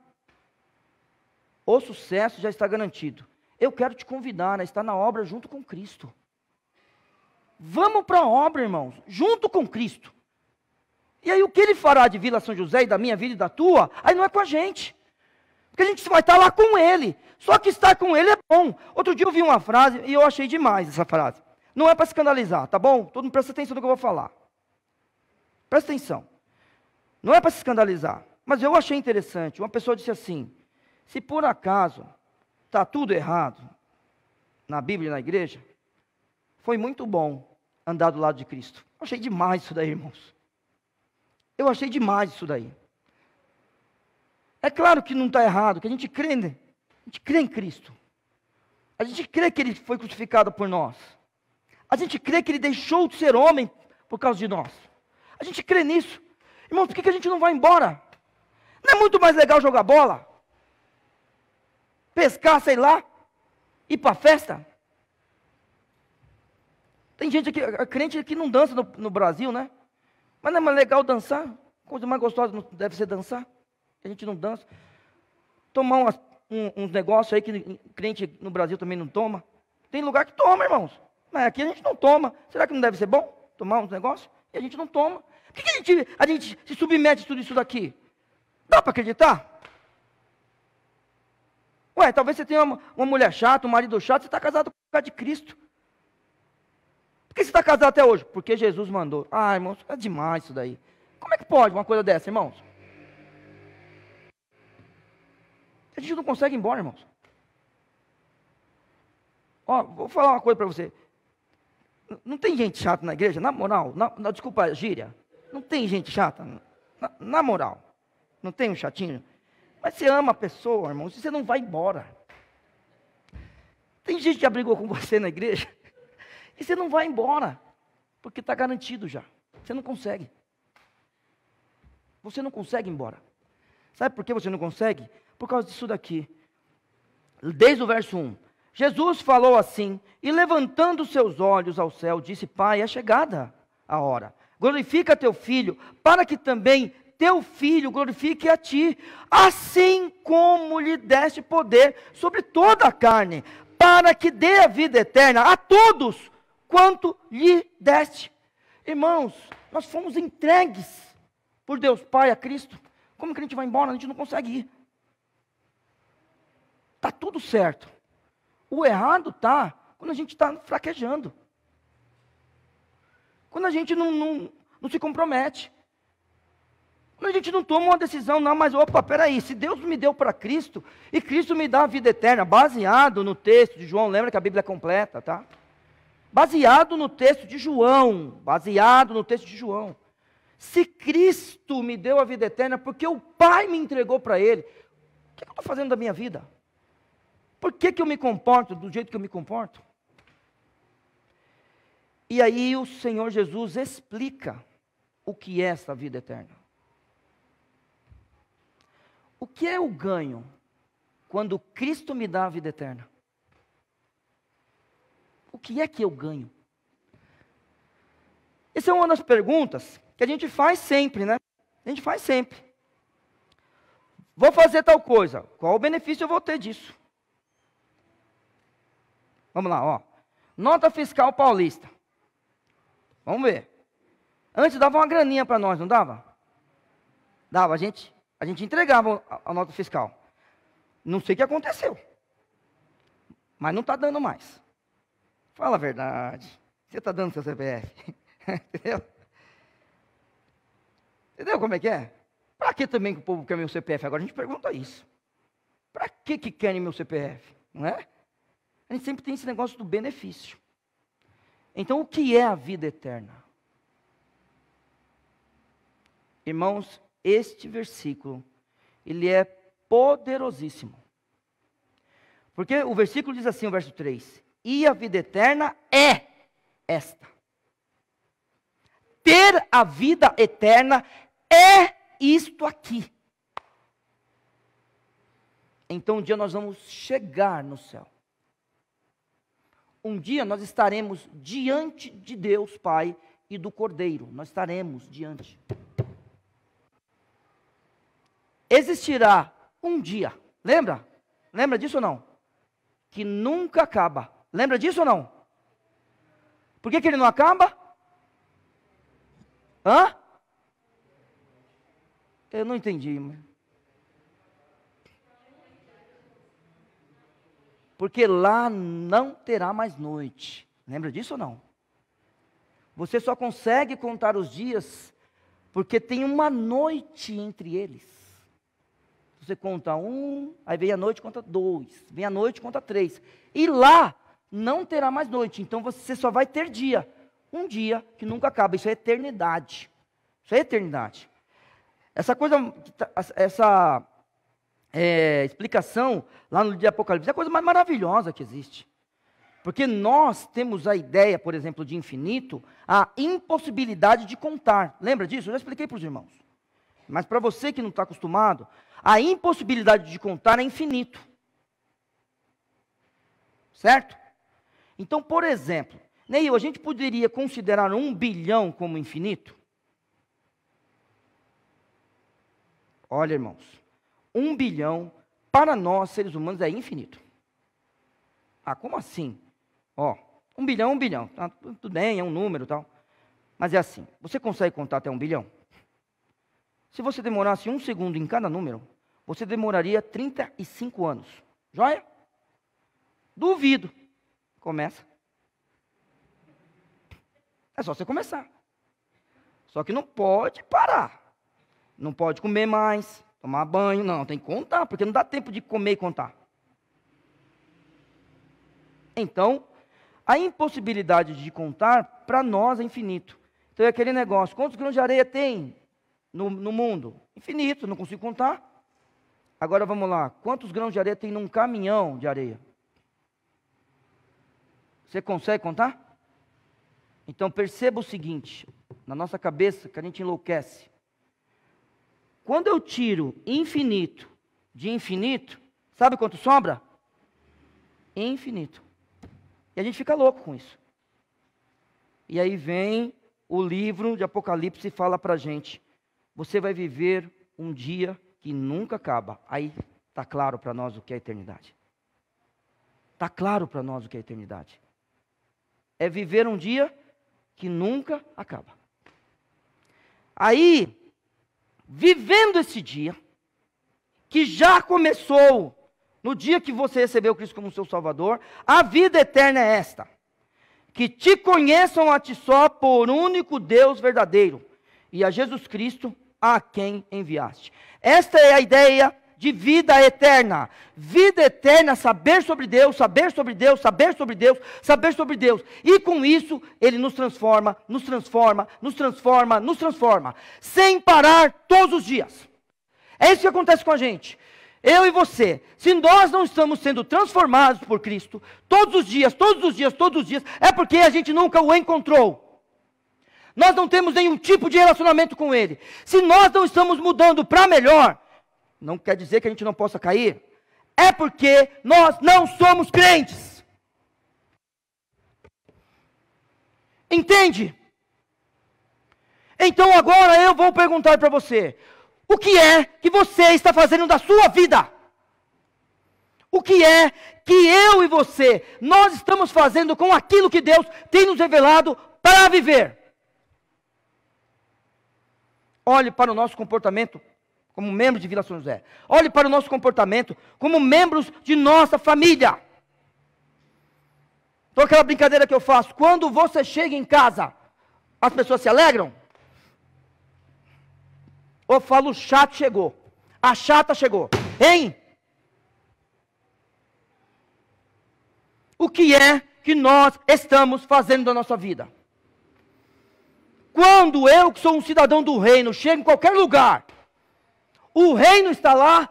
Speaker 1: O sucesso já está garantido. Eu quero te convidar a estar na obra junto com Cristo. Vamos para a obra, irmãos, junto com Cristo. E aí o que Ele fará de Vila São José e da minha vida e da tua, aí não é com a gente. Porque a gente vai estar lá com Ele. Só que estar com Ele é bom. Outro dia eu vi uma frase e eu achei demais essa frase. Não é para escandalizar, tá bom? Todo mundo presta atenção no que eu vou falar. Presta atenção. Não é para se escandalizar. Mas eu achei interessante. Uma pessoa disse assim: se por acaso está tudo errado na Bíblia e na igreja, foi muito bom andar do lado de Cristo. Eu achei demais isso daí, irmãos. Eu achei demais isso daí. É claro que não está errado, que a gente crê em Cristo. A gente crê que Ele foi crucificado por nós. A gente crê que Ele deixou de ser homem por causa de nós. A gente crê nisso. Irmãos, por que a gente não vai embora? Não é muito mais legal jogar bola? Pescar, sei lá? Ir para a festa? Tem gente aqui, crente que não dança no Brasil, né? Mas não é mais legal dançar? A coisa mais gostosa deve ser dançar. A gente não dança. Tomar uns negócios aí que crente no Brasil também não toma. Tem lugar que toma, irmãos. Mas aqui a gente não toma. Será que não deve ser bom tomar uns negócios? E a gente não toma. Por que a gente se submete a tudo isso daqui? Dá para acreditar? Ué, talvez você tenha uma mulher chata, um marido chato, você está casado com o cara de Cristo. Por que você está casado até hoje? Porque Jesus mandou. Ah, irmãos, é demais isso daí. Como é que pode uma coisa dessa, irmãos? A gente não consegue ir embora, irmãos. Ó, vou falar uma coisa para você. Não tem gente chata na igreja? Na moral, desculpa, gíria. Não tem gente chata? Na moral. Não tem um chatinho? Mas você ama a pessoa, irmão, você não vai embora. Tem gente que já brigou com você na igreja e você não vai embora, porque está garantido já. Você não consegue. Você não consegue ir embora. Sabe por que você não consegue? Por causa disso daqui. Desde o verso 1. Jesus falou assim, e levantando seus olhos ao céu, disse: Pai, é chegada a hora. Glorifica teu filho, para que também teu filho glorifique a ti, assim como lhe deste poder sobre toda a carne, para que dê a vida eterna a todos quanto lhe deste. Irmãos, nós fomos entregues por Deus Pai a Cristo. Como que a gente vai embora? A gente não consegue ir. Está tudo certo. O errado está quando a gente está fraquejando. Quando a gente não se compromete. Quando a gente não toma uma decisão, não, mas opa, peraí, se Deus me deu para Cristo, e Cristo me dá a vida eterna, baseado no texto de João, lembra que a Bíblia é completa, tá? Baseado no texto de João, se Cristo me deu a vida eterna, porque o Pai me entregou para Ele, o que eu estou fazendo da minha vida? Por que eu me comporto do jeito que eu me comporto? E aí o Senhor Jesus explica o que é essa vida eterna. O que é o ganho quando Cristo me dá a vida eterna? O que é que eu ganho? Essa é uma das perguntas que a gente faz sempre, né? A gente faz sempre. Vou fazer tal coisa. Qual o benefício eu vou ter disso? Vamos lá, ó. Nota fiscal paulista. Vamos ver. Antes dava uma graninha para nós, não dava? Dava, a gente entregava a nota fiscal. Não sei o que aconteceu. Mas não está dando mais. Fala a verdade. Você está dando seu CPF. Entendeu? Entendeu como é que é? Para que também que o povo quer meu CPF? Agora a gente pergunta isso. Para que querem meu CPF? Não é? A gente sempre tem esse negócio do benefício. Então, o que é a vida eterna? Irmãos, este versículo, ele é poderosíssimo. Porque o versículo diz assim, o verso 3, e a vida eterna é esta. Ter a vida eterna é isto aqui. Então, um dia nós vamos chegar no céu. Um dia nós estaremos diante de Deus Pai e do Cordeiro. Nós estaremos diante. Existirá um dia, lembra? Lembra disso ou não? Que nunca acaba. Lembra disso ou não? Por que ele não acaba? Hã? Eu não entendi. Porque lá não terá mais noite. Lembra disso ou não? Você só consegue contar os dias Porque tem uma noite entre eles. Você conta 1, aí vem a noite, conta 2, vem a noite, conta 3. E lá não terá mais noite, então você só vai ter dia. Um dia que nunca acaba, isso é eternidade. Isso é eternidade. Essa coisa, essa explicação lá no livro de Apocalipse é a coisa mais maravilhosa que existe. Porque nós temos a ideia, por exemplo, de infinito, a impossibilidade de contar. Lembra disso? Eu já expliquei para os irmãos. Mas para você que não está acostumado, a impossibilidade de contar é infinito. Certo? Então, por exemplo, Neil, a gente poderia considerar 1 bilhão como infinito? Olha, irmãos, 1 bilhão para nós, seres humanos, é infinito. Ah, como assim? Ó, 1 bilhão é 1 bilhão. Tá, tudo bem, é um número e tal. Mas é assim, você consegue contar até 1 bilhão? Se você demorasse 1 segundo em cada número, você demoraria 35 anos. Joia? Duvido. Começa. É só você começar. Só que não pode parar. Não pode comer mais, tomar banho. Não, tem que contar, porque não dá tempo de comer e contar. Então, a impossibilidade de contar, para nós, é infinito. Então, é aquele negócio. Quantos grãos de areia tem no mundo? Infinito, não consigo contar. Agora, vamos lá. Quantos grãos de areia tem num caminhão de areia? Você consegue contar? Então perceba o seguinte, na nossa cabeça, que a gente enlouquece. Quando eu tiro infinito de infinito, sabe quanto sobra? Infinito. E a gente fica louco com isso. E aí vem o livro de Apocalipse e fala para a gente, você vai viver um dia que nunca acaba. Aí está claro para nós o que é a eternidade. Está claro para nós o que é a eternidade. É viver um dia que nunca acaba. Aí, vivendo esse dia, que já começou no dia que você recebeu Cristo como seu Salvador, a vida eterna é esta: que te conheçam a ti só por único Deus verdadeiro, e a Jesus Cristo a quem enviaste. Esta é a ideia de vida eterna. Vida eterna, saber sobre Deus, saber sobre Deus, saber sobre Deus, saber sobre Deus. E com isso, Ele nos transforma, nos transforma, nos transforma, nos transforma. Sem parar todos os dias. É isso que acontece com a gente. Eu e você. Se nós não estamos sendo transformados por Cristo, todos os dias, todos os dias, todos os dias, é porque a gente nunca o encontrou. Nós não temos nenhum tipo de relacionamento com Ele. Se nós não estamos mudando para melhor, não quer dizer que a gente não possa cair. É porque nós não somos crentes. Entende? Então agora eu vou perguntar para você. O que é que você está fazendo da sua vida? O que é que eu e você, nós estamos fazendo com aquilo que Deus tem nos revelado para viver? Olhe para o nosso comportamento como membros de Vila São José. Olhe para o nosso comportamento como membros de nossa família. Então aquela brincadeira que eu faço, quando você chega em casa, as pessoas se alegram? Ou falo, o chato chegou, a chata chegou, hein? O que é que nós estamos fazendo da nossa vida? Quando eu, que sou um cidadão do reino, chego em qualquer lugar, o reino está lá,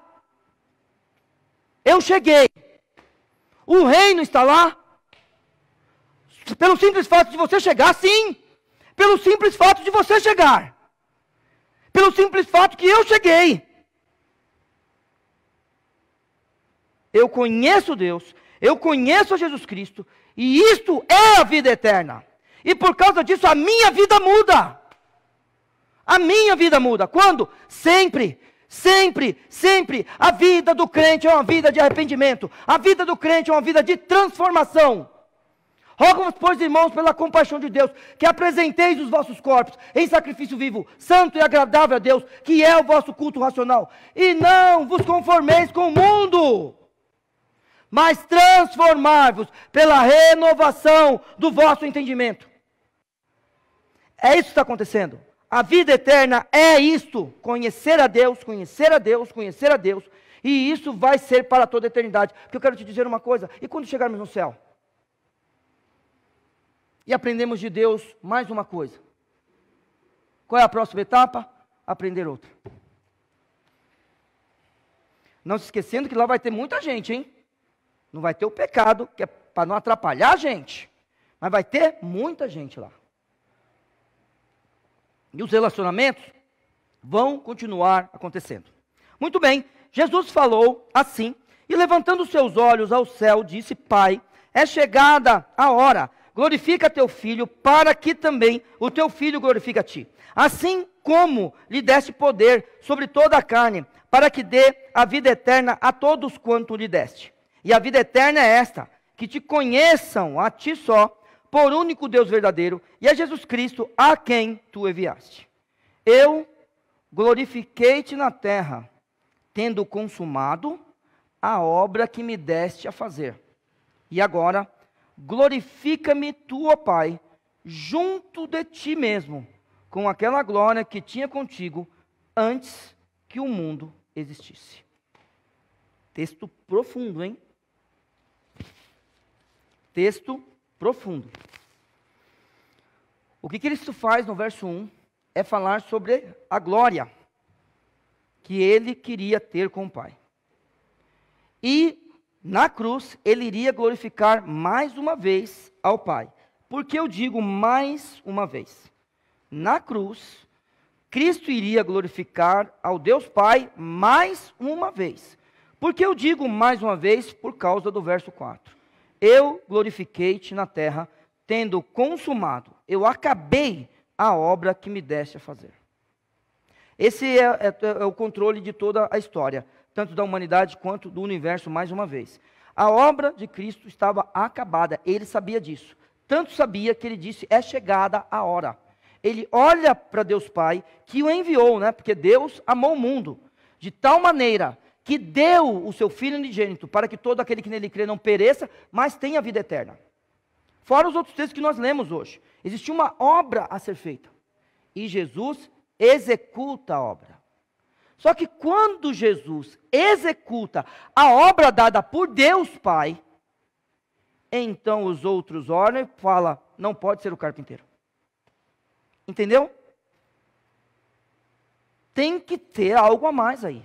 Speaker 1: eu cheguei, o reino está lá, pelo simples fato de você chegar, sim, pelo simples fato de você chegar, pelo simples fato que eu cheguei. Eu conheço Deus, eu conheço Jesus Cristo, e isto é a vida eterna. E por causa disso a minha vida muda. A minha vida muda. Quando? Sempre, sempre, sempre. A vida do crente é uma vida de arrependimento. A vida do crente é uma vida de transformação. Rogo-vos, pois, irmãos, pela compaixão de Deus, que apresenteis os vossos corpos em sacrifício vivo, santo e agradável a Deus, que é o vosso culto racional. E não vos conformeis com o mundo, mas transformai-vos pela renovação do vosso entendimento. É isso que está acontecendo. A vida eterna é isto: conhecer a Deus, conhecer a Deus, conhecer a Deus. E isso vai ser para toda a eternidade. Porque eu quero te dizer uma coisa: e quando chegarmos no céu? E aprendemos de Deus mais uma coisa. Qual é a próxima etapa? Aprender outra. Não se esquecendo que lá vai ter muita gente, hein? Não vai ter o pecado, que é para não atrapalhar a gente. Mas vai ter muita gente lá. E os relacionamentos vão continuar acontecendo. Muito bem, Jesus falou assim, e levantando os seus olhos ao céu, disse: Pai, é chegada a hora, glorifica teu filho, para que também o teu filho glorifique a ti. Assim como lhe deste poder sobre toda a carne, para que dê a vida eterna a todos quanto lhe deste. E a vida eterna é esta: que te conheçam a ti só, por único Deus verdadeiro, e a Jesus Cristo, a quem tu enviaste. Eu glorifiquei-te na terra, tendo consumado a obra que me deste a fazer. E agora, glorifica-me tu, ó Pai, junto de ti mesmo, com aquela glória que tinha contigo antes que o mundo existisse. Texto profundo, hein? Texto profundo. O que Cristo faz no verso 1 é falar sobre a glória que ele queria ter com o Pai. E na cruz ele iria glorificar mais uma vez ao Pai. Por que eu digo mais uma vez? Na cruz, Cristo iria glorificar ao Deus Pai mais uma vez. Por que eu digo mais uma vez? Por causa do verso 4. Eu glorifiquei-te na terra, tendo consumado, eu acabei a obra que me deste a fazer. Esse é o controle de toda a história, tanto da humanidade quanto do universo, mais uma vez. A obra de Cristo estava acabada, ele sabia disso. Tanto sabia que ele disse: é chegada a hora. Ele olha para Deus Pai, que o enviou, né? Porque Deus amou o mundo de tal maneira que deu o seu Filho unigênito, para que todo aquele que nele crê não pereça, mas tenha vida eterna. Fora os outros textos que nós lemos hoje. Existia uma obra a ser feita. E Jesus executa a obra. Só que quando Jesus executa a obra dada por Deus Pai, então os outros olham e falam: não pode ser o carpinteiro. Entendeu? Tem que ter algo a mais aí.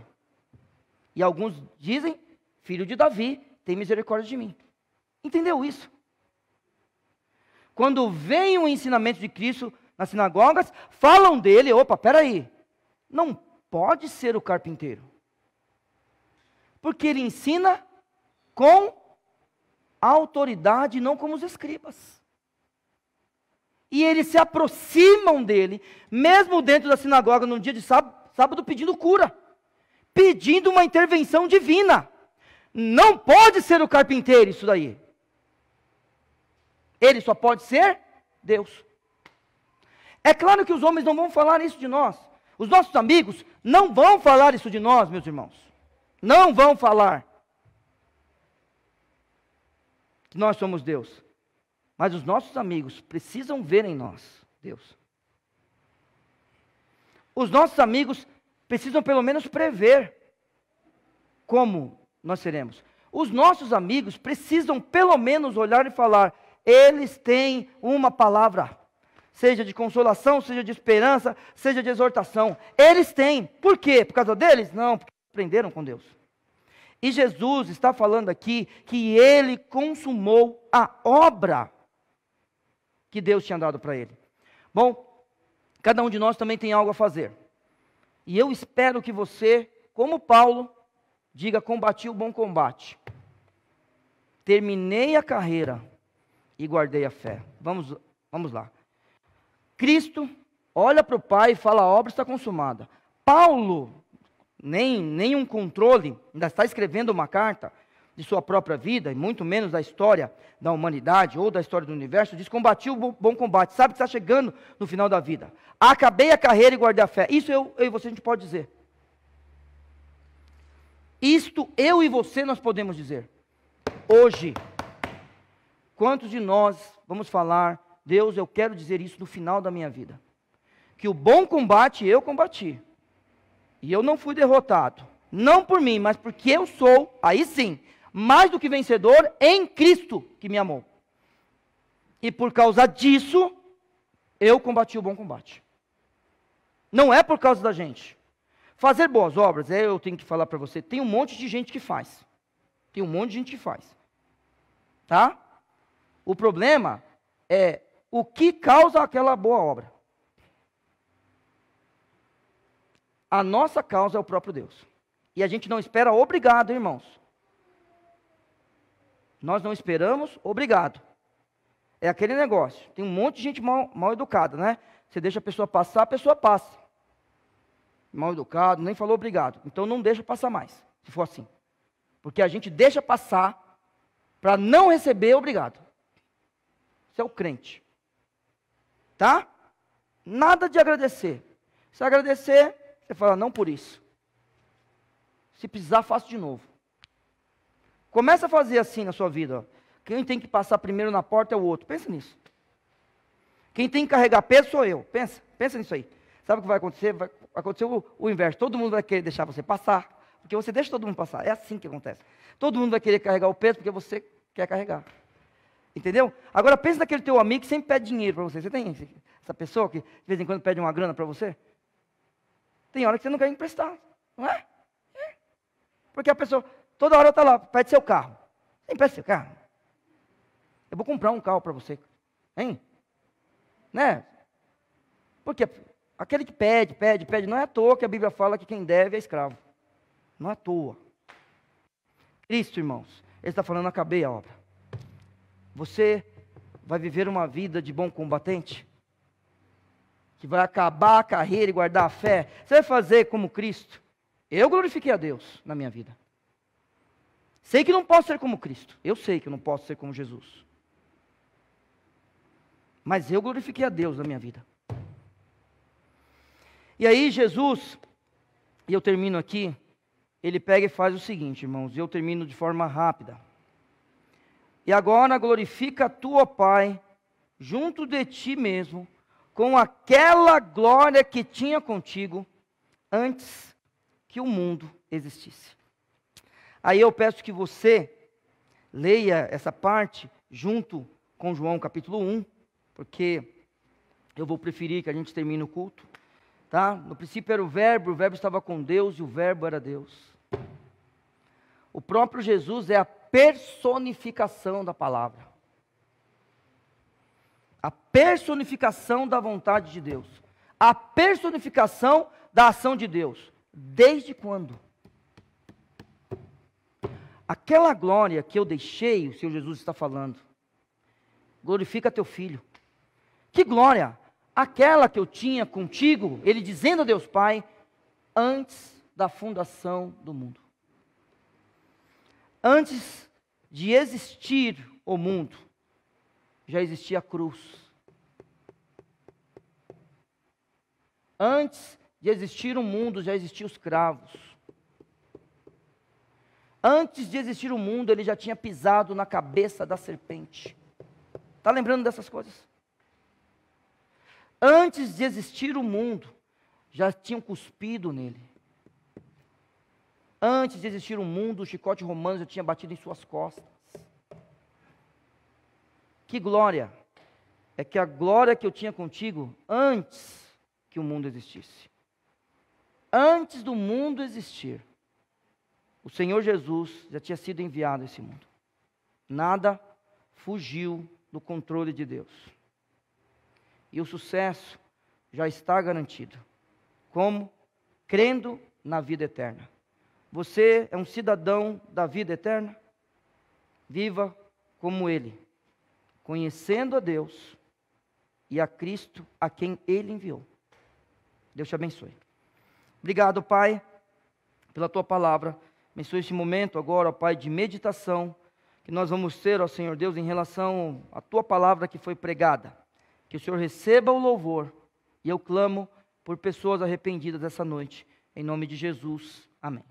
Speaker 1: E alguns dizem: filho de Davi, tem misericórdia de mim. Entendeu isso? Quando vem o ensinamento de Cristo nas sinagogas, falam dele: opa, peraí, não pode ser o carpinteiro. Porque ele ensina com autoridade, não como os escribas. E eles se aproximam dele, mesmo dentro da sinagoga, no dia de sábado pedindo cura. Pedindo uma intervenção divina. Não pode ser o carpinteiro isso daí. Ele só pode ser Deus. É claro que os homens não vão falar isso de nós. Os nossos amigos não vão falar isso de nós, meus irmãos. Não vão falar que nós somos Deus. Mas os nossos amigos precisam ver em nós Deus. Os nossos amigos precisam pelo menos prever como nós seremos. Os nossos amigos precisam pelo menos olhar e falar: eles têm uma palavra, seja de consolação, seja de esperança, seja de exortação. Eles têm. Por quê? Por causa deles? Não, porque aprenderam com Deus. E Jesus está falando aqui que ele consumou a obra que Deus tinha dado para ele. Bom, cada um de nós também tem algo a fazer. E eu espero que você, como Paulo, diga: combati o bom combate, terminei a carreira e guardei a fé. Vamos lá. Cristo olha para o Pai e fala: a obra está consumada. Paulo, nem um controle, ainda está escrevendo uma carta de sua própria vida, e muito menos da história da humanidade ou da história do universo, diz: combati o bom combate, sabe que está chegando no final da vida. Acabei a carreira e guardei a fé. Isso eu e você a gente pode dizer. Isto eu e você nós podemos dizer. Hoje, quantos de nós vamos falar: Deus, eu quero dizer isso no final da minha vida. que o bom combate eu combati. E eu não fui derrotado. Não por mim, mas porque eu sou, aí sim, mais do que vencedor em Cristo que me amou. E por causa disso, eu combati o bom combate. Não é por causa da gente. Fazer boas obras, eu tenho que falar para você, tem um monte de gente que faz. Tem um monte de gente que faz. Tá? O problema é o que causa aquela boa obra. A nossa causa é o próprio Deus. E a gente não espera obrigado, irmãos. Nós não esperamos obrigado. É aquele negócio. Tem um monte de gente mal educada, né? Você deixa a pessoa passar, a pessoa passa. Mal educado, nem falou obrigado. Então não deixa passar mais, se for assim. Porque a gente deixa passar para não receber obrigado. Isso é o crente. Tá? Nada de agradecer. Se agradecer, você fala, não por isso. Se precisar, faço de novo. Começa a fazer assim na sua vida. Ó. Quem tem que passar primeiro na porta é o outro. Pensa nisso. Quem tem que carregar peso sou eu. Pensa nisso aí. Sabe o que vai acontecer? Vai acontecer o inverso. Todo mundo vai querer deixar você passar. Porque você deixa todo mundo passar. É assim que acontece. Todo mundo vai querer carregar o peso porque você quer carregar. Entendeu? Agora pensa naquele teu amigo que sempre pede dinheiro para você. Você tem essa pessoa que de vez em quando pede uma grana para você? Tem hora que você não quer emprestar. Não é? Porque a pessoa toda hora está lá, pede seu carro. Você empresta seu carro? Eu vou comprar um carro para você. Hein? Né? Porque aquele que pede, não é à toa que a Bíblia fala que quem deve é escravo. Não é à toa. Cristo, irmãos, Ele está falando, acabei a obra. Você vai viver uma vida de bom combatente? Que vai acabar a carreira e guardar a fé? Você vai fazer como Cristo? Eu glorifiquei a Deus na minha vida. Sei que não posso ser como Cristo. Eu sei que eu não posso ser como Jesus. Mas eu glorifiquei a Deus na minha vida. E aí Jesus, e eu termino aqui, ele pega e faz o seguinte, irmãos, e eu termino de forma rápida. E agora glorifica tu, ó Pai, junto de ti mesmo, com aquela glória que tinha contigo antes que o mundo existisse. Aí eu peço que você leia essa parte junto com João capítulo 1, porque eu vou preferir que a gente termine o culto. Tá? No princípio era o verbo estava com Deus e o verbo era Deus. O próprio Jesus é a personificação da palavra. A personificação da vontade de Deus. A personificação da ação de Deus. Desde quando? Aquela glória que eu deixei, o Senhor Jesus está falando. Glorifica teu filho. Que glória? Aquela que eu tinha contigo, ele dizendo a Deus Pai, antes da fundação do mundo. Antes de existir o mundo, já existia a cruz. Antes de existir o mundo, já existiam os cravos. Antes de existir o mundo, ele já tinha pisado na cabeça da serpente. Está lembrando dessas coisas? Antes de existir o mundo, já tinham cuspido nele. Antes de existir o mundo, o chicote romano já tinha batido em suas costas. Que glória! É que a glória que eu tinha contigo antes que o mundo existisse. Antes do mundo existir, o Senhor Jesus já tinha sido enviado a esse mundo. Nada fugiu do controle de Deus. E o sucesso já está garantido. Como? Crendo na vida eterna. Você é um cidadão da vida eterna? Viva como Ele, conhecendo a Deus e a Cristo a quem Ele enviou. Deus te abençoe. Obrigado, Pai, pela Tua palavra. Abençoe este momento agora, ó Pai, de meditação, que nós vamos ter, ó Senhor Deus, em relação à Tua palavra que foi pregada. Que o Senhor receba o louvor, e eu clamo por pessoas arrependidas essa noite, em nome de Jesus. Amém.